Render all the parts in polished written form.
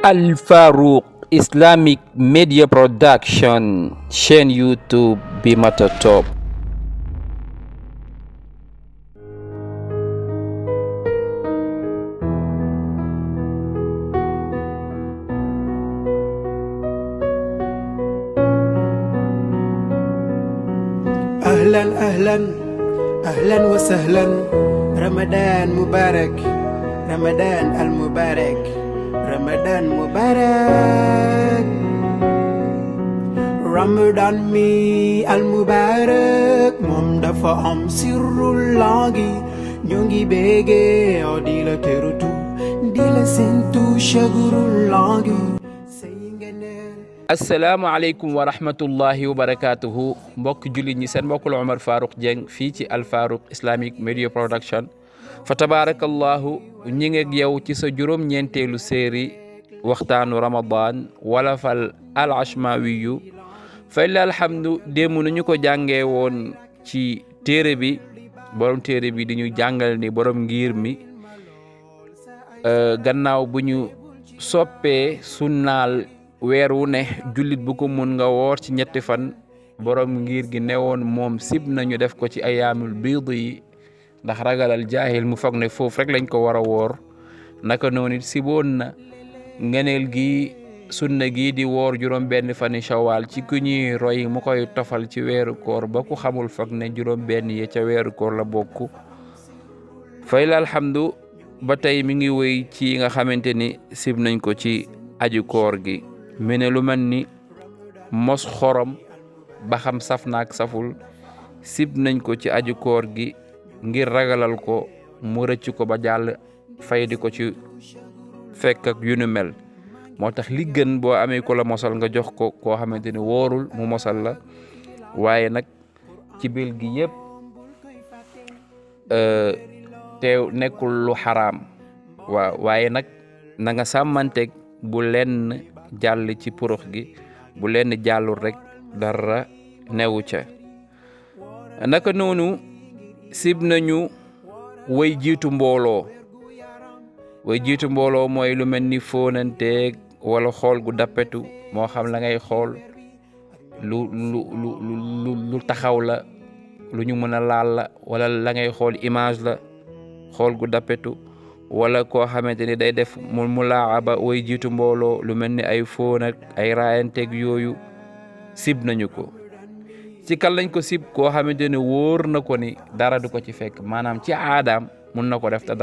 Al Farouq Islamic Media Production chaîne YouTube bi mata top. أهلا أهلا أهلا وسهلا رمضان مبارك رمضان المبارك رمضان مبارك رمضان mi المبارك moom dafa am sirrullah gi ñu ngi bége yow di la terutu di la sentu shagurullah gi. asalaamaaleykum wa rahmatullahi wa barakatuhu mbokk jullit ñi seen mbokk la Omar Farouq Dieng fii ci Al Farouq Islamic Media Production fa tabarakallahu ñi ngi ak yow ci sa juróom-ñeenteelu série waxtaanu Ramadan wala fal al ashmawiyu fa illa alhamdu déemu nañu ko jàngee woon ci téere bi borom téere bi di ñu jàngal ni borom ngir mi gannaaw bu ñu soppee sunnaal weer wu ne jullit bu ko mun nga woor ci ñetti fan borom ngir gi newoon moom sib nañu def ko ci ayaamul biid yi ndax ragalal jaahil mu foog ne foofu rek lañ ko war a woor naka noonu siboon na ngeneel gi sunna gi di woor juróom benn fani shawal ci ku ñuy roy mu koy tofal ci weeru koor ba ku xamul foog ne juróom benn yi ca weeru koor la bokk fay la alhamdu ba tey mi ngi wéy ci nga xamante ni sib nañ ko ci aju koor gi mene lu mel ni mos xorom ba xam saf naak saful sib nañ ko ci aju koor gi ngir ragalal ko mu rëcc ko ba jàll fay di ko ci fekk ak yu nu mel moo tax li gën boo amee ko la mosal nga jox ko koo xamante ni wóorul mu mosal la waaye nag ci bil gi yëpp teew nekkul lu xaraam waaw waaye nag na nga sàmmanteeg bu lenn jàll ci purux gi bu leen jàllul rek dara newu ca naka noonu sib nañu way jiitu mbooloo mooy lu mel ni fóonanteeg wala xool gu dappetu moo xam la ngay xool lu taxaw la lu ñu mën a laal la wala la ngay xool image la xool gu dappetu wala koo xamante ni day def mu laaba way jiitu mbooloo lu mel ni ay fóon ak ay raayanteeg yooyu sib nañu ko ci kan lañ ko sib koo xamante ni wóor na ko ni dara du ko ci fekk maanaam ci aadaam mun na ko def te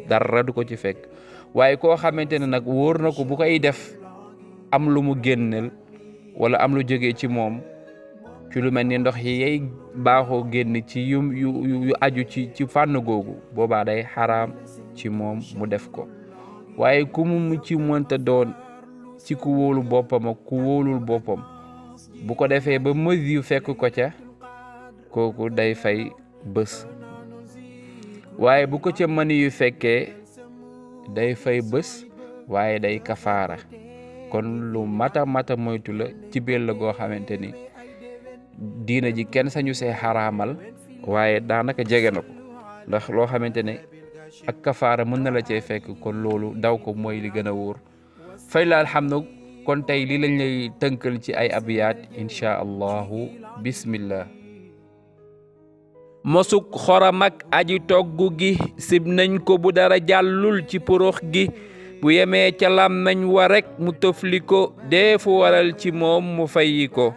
dara du ko ci fekk waaye koo xamante ne nag wóor na ko bu koy def am lu mu génneel wala am lu jógee ci moom ci lu mel ni ndox yi yay baaxoo génn ci yu aju ci fànn googu boobaa day xaraam ci moom mu def ko waaye ku mu ci mënta doon ci ku wóolu boppam ak ku wóolul boppam bu ko defee ba mesure yu fekk ko ca kooku day fay bés waaye bu ko ca mani yu fekkee day fay bés waaye day kafaara kon lu mata moytu la ci biir la goo xamante ni diina ji kenn sañu see xaraamal waaye daanaka jege na ko ndax loo xamante ne ak kafaara mën na la cee fekk kon loolu daw ko mooy li gën a wóor fay la alhamdu kon tey li lañ lay tënkal ci ay abiyaat insha allahu bismillah mosuk xoram ak aji togg gi sib nañ ko bu dara jàllul ci porox gi bu yemee ca làmmeñ wa rek mu tëfli ko deefu waral ci moom mu fayyi ko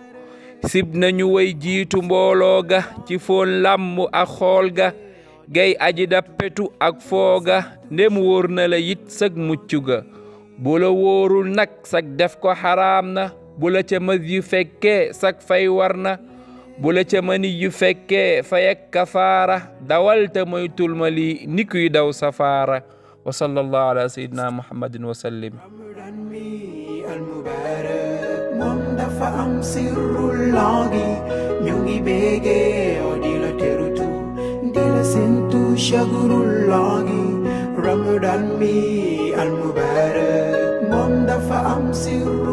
sib nañu way jiitu mbooloo ga ci foon làmm ak xool ga gay aji dappetu ak fooga ndem wóor na la yit sag mucc ga bu la wóorul nag sag def ko xaraam na bu la ca mës yu fekkee sag fay war na bu la ca mani yu fekkee fay ak kafaara dawal te moytul ma lii ni kuy daw safaara wa sallallahu ala sayyidina muhammadin wa sallim moom dafa am sirrullah gi ñu ngi bége yow di la terutu di la sentu shagurullah gi Ramadan mi al mubarak moom dafa am sirrullah